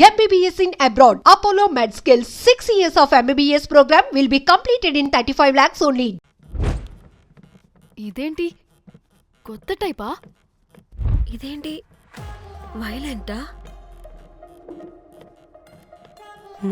MBBS in abroad. Apollo MedSkills 6 years of MBBS program will be completed in 35 lakhs only. ఇదేంటి కొత్త టైపా? ఇదేంటి వైలెంటా?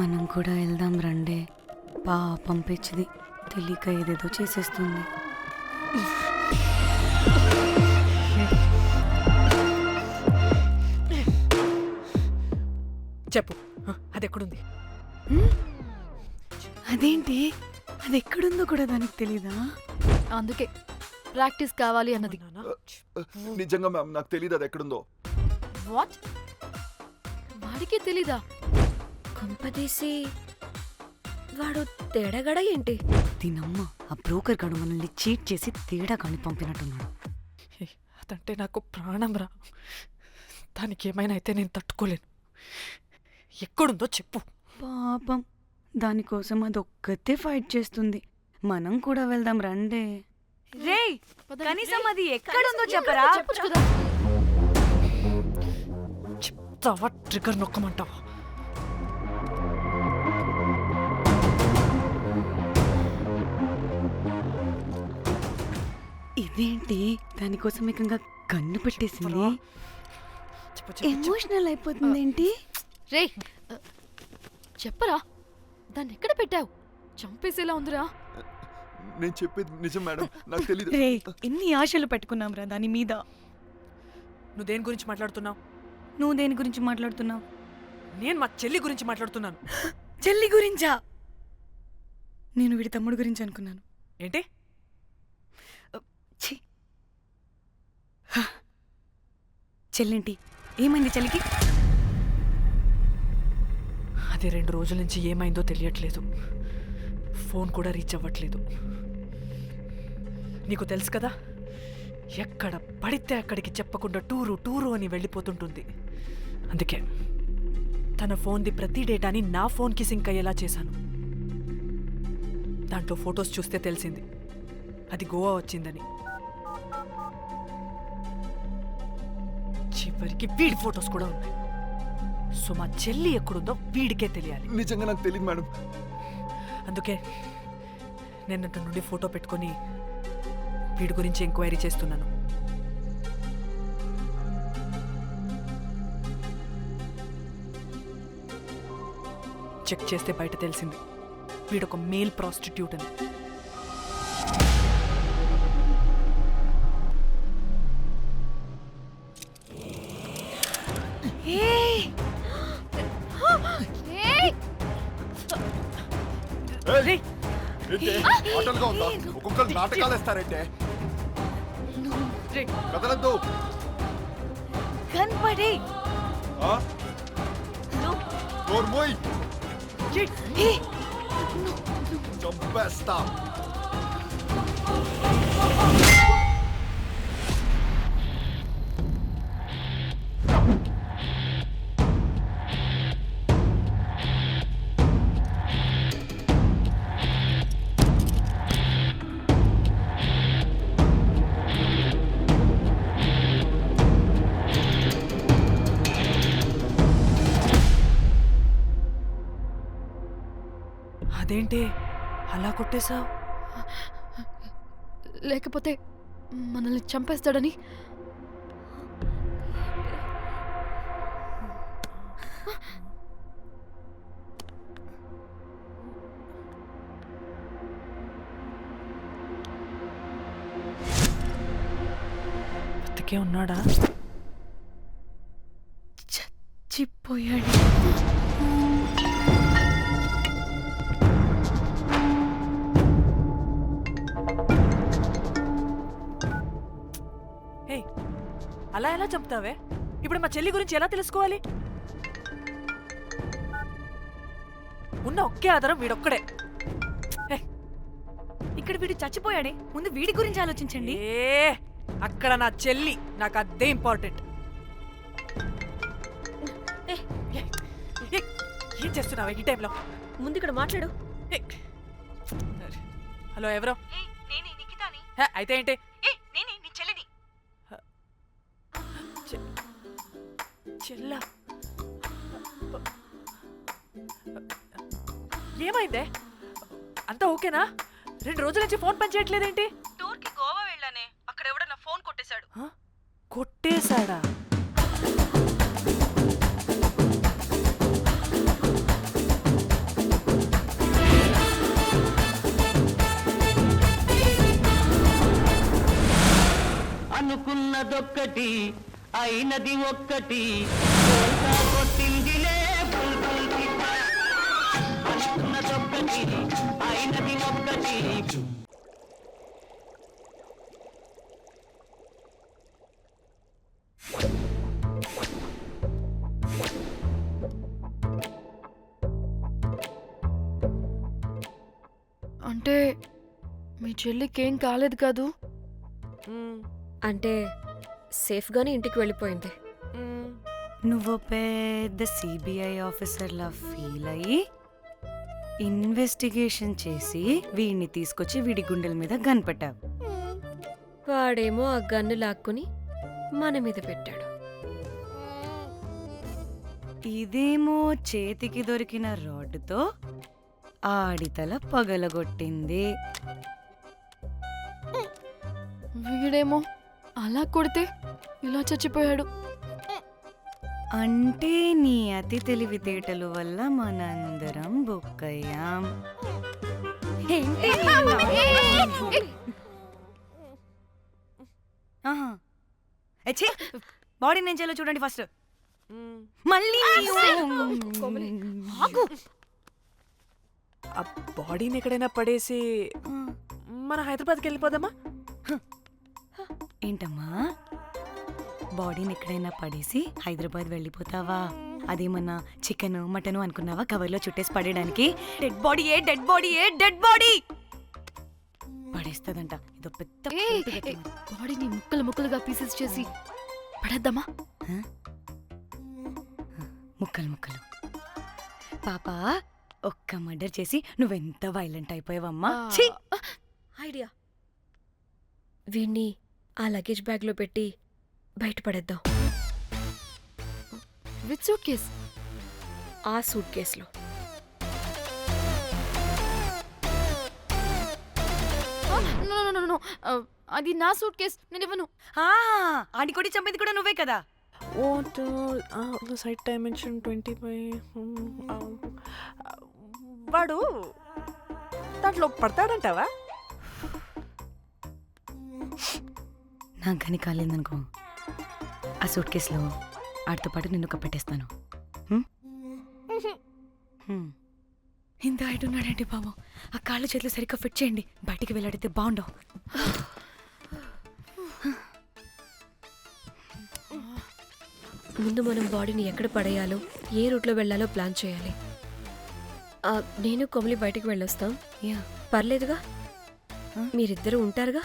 మనం కూడా వెళ్దాం రండే. పాపం పిచ్చిది తెలియక ఏదేదో చేసేస్తుంది. చెప్పు, అది ఎక్కడుంది? అదేంటి అది ఎక్కడుందో కూడా దానికి తెలీదా? అందుకే ప్రాక్టీస్ కావాలి అన్నది. నిజంగా మ్యామ్ నాకు తెలియదు అది ఎక్కడుందో. వాట్? వాడికి తెలీదా? కొంపదీసి వాడు తేడాగడ ఏంటి? దీనమ్మ ఆ బ్రోకర్ గాడు మనల్ని చీట్ చేసి తేడా కాని పంపినట్టున్నాడు. అదంటే నాకు ప్రాణం రా. దానికి ఏమైనా అయితే నేను తట్టుకోలేను. ఎక్కడుందో చెప్పు. పాపం దానికోసం అది ఒక్కతే ఫైట్ చేస్తుంది. మనం కూడా వెళ్దాం రండే. రేయ్ కనీసం అది ఎక్కడుందో చెప్పరా? చెప్పొచ్చు కదా. చెప్తావా? ట్రిగర్ నొక్కమంటావా? ఇదేంటి దానికోసం ఏకంగా కన్ను పెట్టేసింది. ఎమోషనల్ అయిపోతుంది ఏంటి? రే చెప్పరా, దాన్ని ఎక్కడ పెట్టావు? చంపేసేలా ఉందిరా. నేను చెప్పేది నిజం మేడం, నాకు తెలియదు. రే ఎన్ని ఆశలు పెట్టుకున్నాం రా దాని మీద. నువ్వు దేని గురించి మాట్లాడుతున్నావు? నువ్వు దేని గురించి మాట్లాడుతున్నావు? నేను మా చెల్లి గురించి మాట్లాడుతున్నాను. చెల్లి గురించా? నేను వీడి తమ్ముడు గురించి అనుకున్నాను. ఏంటి? ఛీ. చెల్లింటి ఏమైంది చెల్లికి? అది 2 రోజుల నుంచి ఏమైందో తెలియట్లేదు. ఫోన్ కూడా రీచ్ అవ్వట్లేదు. నీకు తెలుసు కదా, ఎక్కడ పడితే అక్కడికి చెప్పకుండా టూరు అని వెళ్ళిపోతుంటుంది. అందుకే తన ఫోన్ది ప్రతి డేటాని నా ఫోన్కి సింక్ అయ్యేలా చేశాను. దాంట్లో ఫొటోస్ చూస్తే తెలిసింది అది గోవా వచ్చిందని. చివరికి వీడి ఫొటోస్ కూడా ఉన్నాయి. సో మా చెల్లి ఎక్కడుందో వీడికే తెలియాలి. నిజంగా నాకు తెలియదు మేడం. అందుకే నేను అటు నుండి ఫోటో పెట్టుకొని వీడి గురించి ఎంక్వైరీ చేస్తున్నాను. చెక్ చేస్తే బయట తెలిసింది వీడొక మేల్ ప్రాస్టిట్యూట్ అని. ఆటలుగా ఉందా? ఒక్కొక్కరు నాటకాలు వేస్తారంటే కదలద్దు. కనపడే చంపేస్తా. అదేంటి అలా కొట్టేశావు? లేకపోతే మనల్ని చంపేస్తాడని. బతికే ఉన్నాడా? చచ్చిపోయాడు. అలా ఎలా చంపుతావే? ఇప్పుడు మా చెల్లి గురించి ఎలా తెలుసుకోవాలి? ఉన్న ఒకే ఆధారం వీడొక్కడే. ఇక్కడ వీడు చచ్చిపోయాడే, ముందు వీడి గురించి ఆలోచించండి. అక్కడ నా చెల్లి, నాకు అదే ఇంపార్టెంట్. ఏం చేస్తున్నావే ఈ టైంలో? ముందు ఇక్కడ మాట్లాడు. హలో, ఎవరో? అయితే ఏంటి? చెల్లా ఏమైందే? అంతా ఓకేనా? 2 రోజుల నుంచి ఫోన్ పని చేయట్లేదేంటి? టూర్కి గోవా వెళ్ళానే, అక్కడ ఎవడో నా ఫోన్ కొట్టేశాడు. హ? కొట్టేశాడా? అనుకున్నదొక్కటి అయినది ఒక్కటి బోల్తా కొట్టిందిలే బుల్బుల్ పిట్ట. అనుకున్నదొక్కటి అయినది ఒక్కటి. అంటే మీ చెల్లికేం కాలేదు కాదు? అంటే సేఫ్గానే ఇంటికి వెళ్ళిపోయింది. నువ్వు పెద్ద సిబిఐ ఆఫీసర్లా ఫీల్ అయ్యి ఇన్వెస్టిగేషన్ చేసి వీడిని తీసుకొచ్చి వీడి గుండెల మీద కనిపెట్టావు. వాడేమో ఆ గన్ను లాక్కుని మన మీద పెట్టాడు. ఇదేమో చేతికి దొరికిన రాడ్డుతో ఆడితల పగలగొట్టింది. వీడేమో అలా కొడితే ఇలా చచ్చిపోయాడు. అంటే నీ అతి తెలివితేటలు వల్ల మనందరం బుక్కయ్యాం. బాడీ నేను చేయాలో చూడండి ఫస్ట్. మళ్ళీ ఆ బాడీని ఎక్కడైనా పడేసి మన హైదరాబాద్కి వెళ్ళిపోదామా? ఏంటమ్మా, బాడీని ఎక్కడైనా పడేసి హైదరాబాద్ వెళ్ళిపోతావా? అదేమన్నా చికెన్ మటన్ అనుకున్నావా కవర్లో చుట్టేసి పడేయడానికి? డెడ్ బాడీ ఏ డెడ్ బాడీ ఏ డెడ్ బాడీ పడేస్తుందంట. ఇదో పెద్ద బాడీని ముక్కలు ముక్కలుగా పీసెస్ చేసి పడేద్దామా? ముక్కలు ముక్కలు. పాప, ఒక్క మర్డర్ చేసి నువ్వెంత వైలెంట్ అయిపోయావమ్మా. ఛీ! ఐడియా, వీణ్ణి ఆ లగేజ్ బ్యాగ్లో పెట్టి బయటపడేద్దాం. With suitcase? ఆ సూట్ కేసులో. అది నా సూట్ కేస్, నేను ఇవ్వను. ఆడి కొడి చంపేది కూడా నువ్వే కదా. What the site dimension 25. వాడు దాంట్లో పడతాడంటావా? నాకు కానీ కాలేదనుకో, ఆ సూట్ కేసులో ఆడితో పాటు నిన్ను కప్పెట్టేస్తాను. ఇంత హైట్ ఉన్నాడంటే బాబు, ఆ కాళ్ళు చేతులు సరిగ్గా ఫిట్ చేయండి, బయటికి వెళ్ళాడితే బాగుండవు. ముందు మనం బాడీని ఎక్కడ పడేయాలో, ఏ రూట్లో వెళ్ళాలో ప్లాన్ చేయాలి. నేను కొమలి బయటికి వెళ్ళొస్తాం. యా, పర్లేదుగా? మీరిద్దరూ ఉంటారుగా?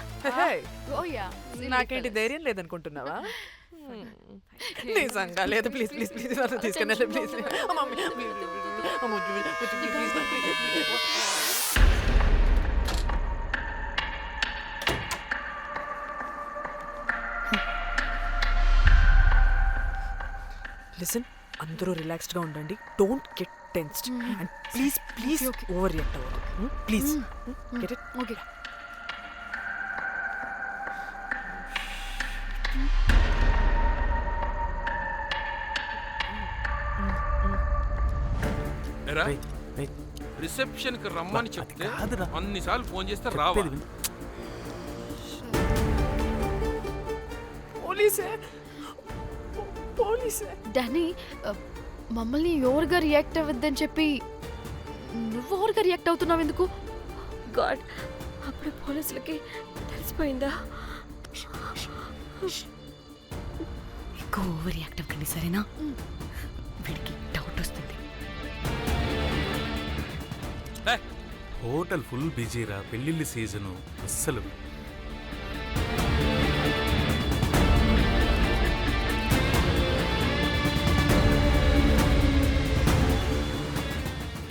నాకేంటి ధైర్యం లేదనుకుంటున్నావా? నిజంగా లేదు. ప్లీజ్ ప్లీజ్ ప్లీజ్ తీసుకెళ్ళి ప్లీజ్. లిసన్, అందరూ రిలాక్స్డ్ గా ఉండండి. Don't get tensed and please please overreact అవ్వదు. Please get it? Okay. Reception కి రమ్మని చెప్తే అన్నిసార్లు ఫోన్ చేస్తే రావా? పోలీసే పోలీసే. డానీ, మమ్మల్ని ఓవర్గా రియాక్ట్ అవ్వద్దని చెప్పి నువ్వు ఓవర్గా రియాక్ట్ అవుతున్నావు ఎందుకు? గాడ్, అప్పుడు పోలీసులకి తెలిసిపోయిందా? ఎక్కువ ఓవర్ రియాక్ట్ అవ్వకండి, సరేనా? వీడికి డౌట్ వస్తుంది. హోటల్ ఫుల్ బిజీరా, పెళ్ళిళ్ళ సీజను అస్సలు.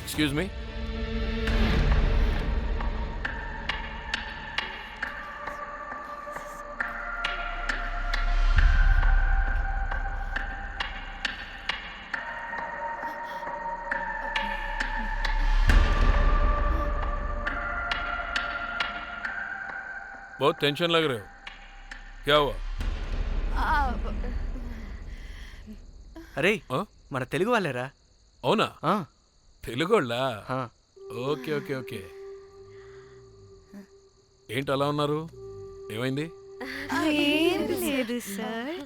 Excuse me. बहुत टेंशन लग रहे हो क्या हुआ అరే ఆ? మన తెలుగు వాళ్ళేరా అవునా ఆ, తెలుగోళ్ళా ఆ. ఓకే ఓకే ఓకే ఏంటి అలా ఉన్నారు ఏమైంది ఏం లేదు సార్.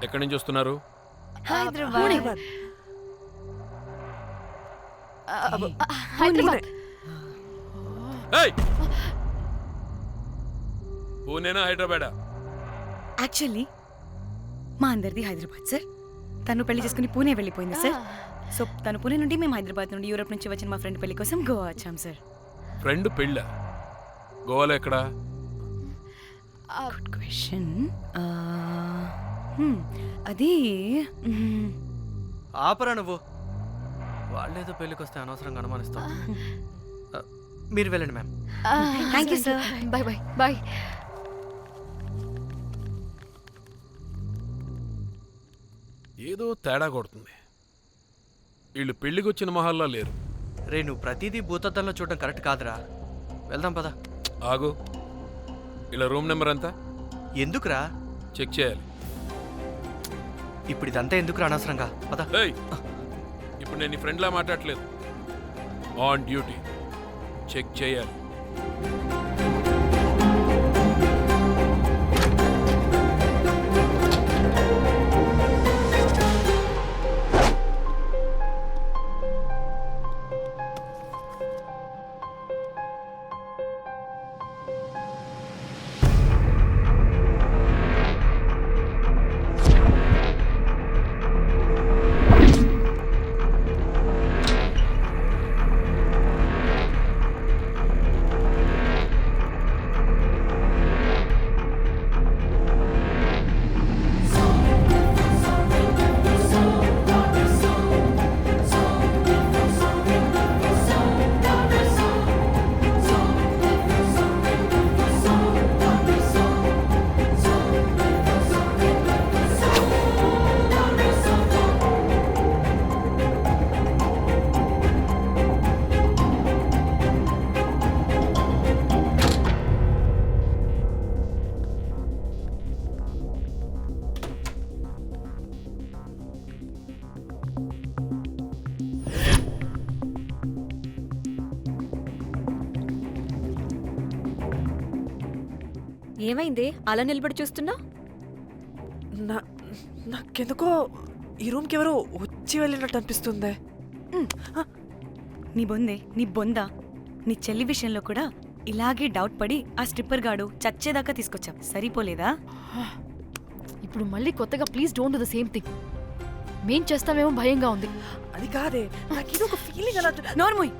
ఎక్కడి నుంచి వస్తున్నారు హైదరాబాద్. హైదరాబాద్. ఏయ్! పూణేనా హైదరాబాదా యాక్చువల్లీ మా అందరిది హైదరాబాద్ సార్. తను పెళ్లి చేసుకుని పూణే వెళ్ళిపోయింది సార్. సో తను పూణే నుండి మేము హైదరాబాద్ నుండి యూరోప్ నుంచి వచ్చిన మా ఫ్రెండ్ పెళ్లి కోసం గోవా వచ్చాం సార్. ఫ్రెండ్ పెళ్ళ గోవాలో ఎక్కడా గుడ్ క్వశ్చన్. అది ఆపరా నువ్వు. వాళ్ళేదో పెళ్ళికి వస్తే అనవసరంగా అనుమానిస్తాం. మీరు వెళ్ళండి ma'am. Thank you sir. Bye bye bye. ఏదో తేడా కొడుతుంది వీళ్ళు పెళ్ళికి వచ్చిన మహల్లా లేరు రే నువ్వు ప్రతిదీ భూతద్దంలో చూడడం కరెక్ట్ కాదురా. వెళ్దాం పదా. ఆగు ఇలా రూమ్ నెంబర్ ఎంత ఎందుకురా? చెక్ చేయాలి ఇప్పుడు ఇదంతా ఎందుకురా అనవసరంగా పదా. ఏయ్! ఇప్పుడు నేను నీ ఫ్రెండ్లా మాట్లాడట్లేదు ఆన్ డ్యూటీ చెక్ చేయాలి ఏమైంది అలా నిలబడి చూస్తున్నా? నాకెందుకో ఈ రూమ్కి ఎవరో వచ్చి వెళ్ళినట్టు అనిపిస్తుంది. నీ బొందే నీ బొందా. నీ చెల్లి విషయంలో కూడా ఇలాగే డౌట్ పడి ఆ స్ట్రిప్పర్ గాడు చచ్చేదాకా తీసుకొచ్చాం. సరిపోలేదా? ఇప్పుడు మళ్ళీ కొత్తగా please don't do the same thing. మేం చేస్తామేమో భయంగా ఉంది. అది కాదే నాకేదో ఒక ఫీలింగ్ అలా. నోరు ముయ్.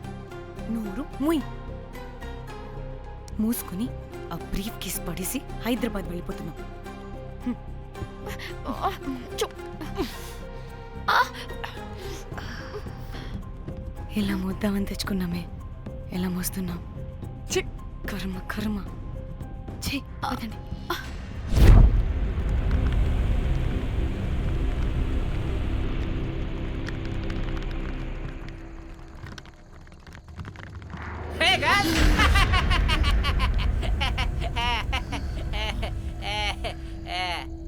నోరు ముయ్. మూసుకుని ఆ బ్రీఫ్ కేస్ పడేసి హైదరాబాద్ వెళ్ళిపోతున్నాం. ఎలా మోద్దామని తెచ్చుకున్నామే, ఎలా మోస్తున్నాం. కర్మ కర్మ. ఛీ, వదండి.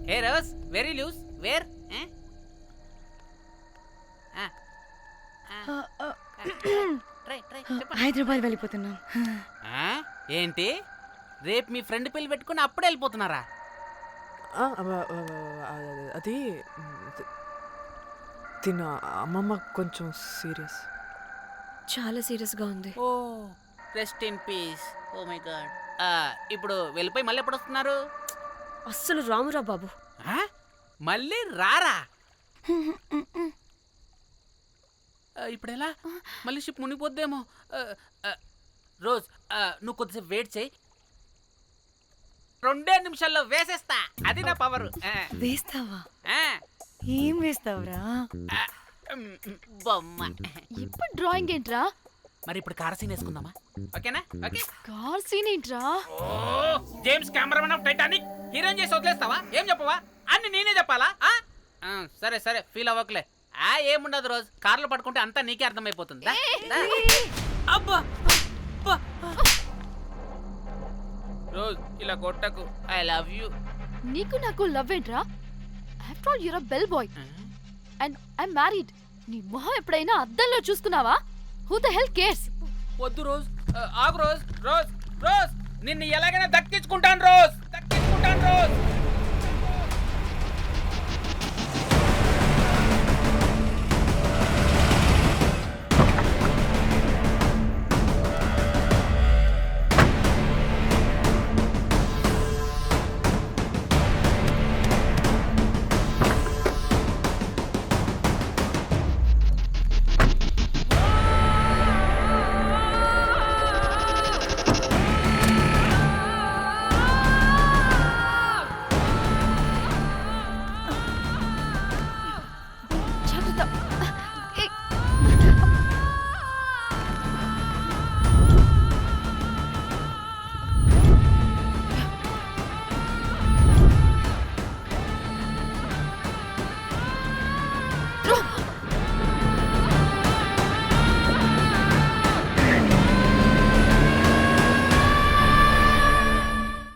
Hey Rose, where you lose? Where? Try. Hyderabad వెళ్ళిపోతున్నాం. ఏంటి రేపు మీ ఫ్రెండ్ పెళ్లి పెట్టుకుని అప్పుడే వెళ్ళిపోతున్నారా? అది తిన అమ్మమ్మ కొంచెం సీరియస్. చాలా సీరియస్గా ఉంది. Oh rest in peace. Oh my God. ఇప్పుడు వెళ్ళిపోయి మళ్ళీ ఎప్పుడు వస్తున్నారు? అస్సలు రామురా బాబు. మళ్ళీ రారా? ఇప్పుడు ఎలా? మళ్ళీ షిప్ మునిగిపోద్దేమో. రోజ్ నువ్వు కొద్దిసేపు వెయిట్ చేయి. 2 నిమిషాల్లో వేసేస్తా. అది నా పవర్. వేస్తావా? ఏం వేస్తావురా? బొమ్మ. ఇప్పుడు డ్రాయింగ్ ఏంట్రా? మరి ఇప్పుడు కార్ సీన్ వేసుకుందామా? ఓకేనా? ఓకే. కార్ సీన్ ఏంట్రా? James cameraman of Titanic heroine చేసి వదిలేస్తావా? ఏం చెప్పవా? అన్ని నేనే చెప్పాలా? సరే ఫీల్ అవ్వకలే. ఏముండదు రోజు కార్లో పడుకుంటే అంతా నీకే అర్థమైపోతుంది. అబ్బా రోజ్ ఇలా కొట్టకు, ఐ లవ్ యూ. నీకు నాకు లవ్ ఏంట్రా? After all you're a bellboy and I married. నీ మొహం ఎప్పుడైనా అద్దంలో చూసుకున్నావా? Who the hell cares? వద్దు రోజ్, ఆగు రోజ్. రోజ్ రోజ్ నిన్ను ఎలాగైనా దక్కించుకుంటాను రోజ్, దక్కించుకుంటాను రోజ్.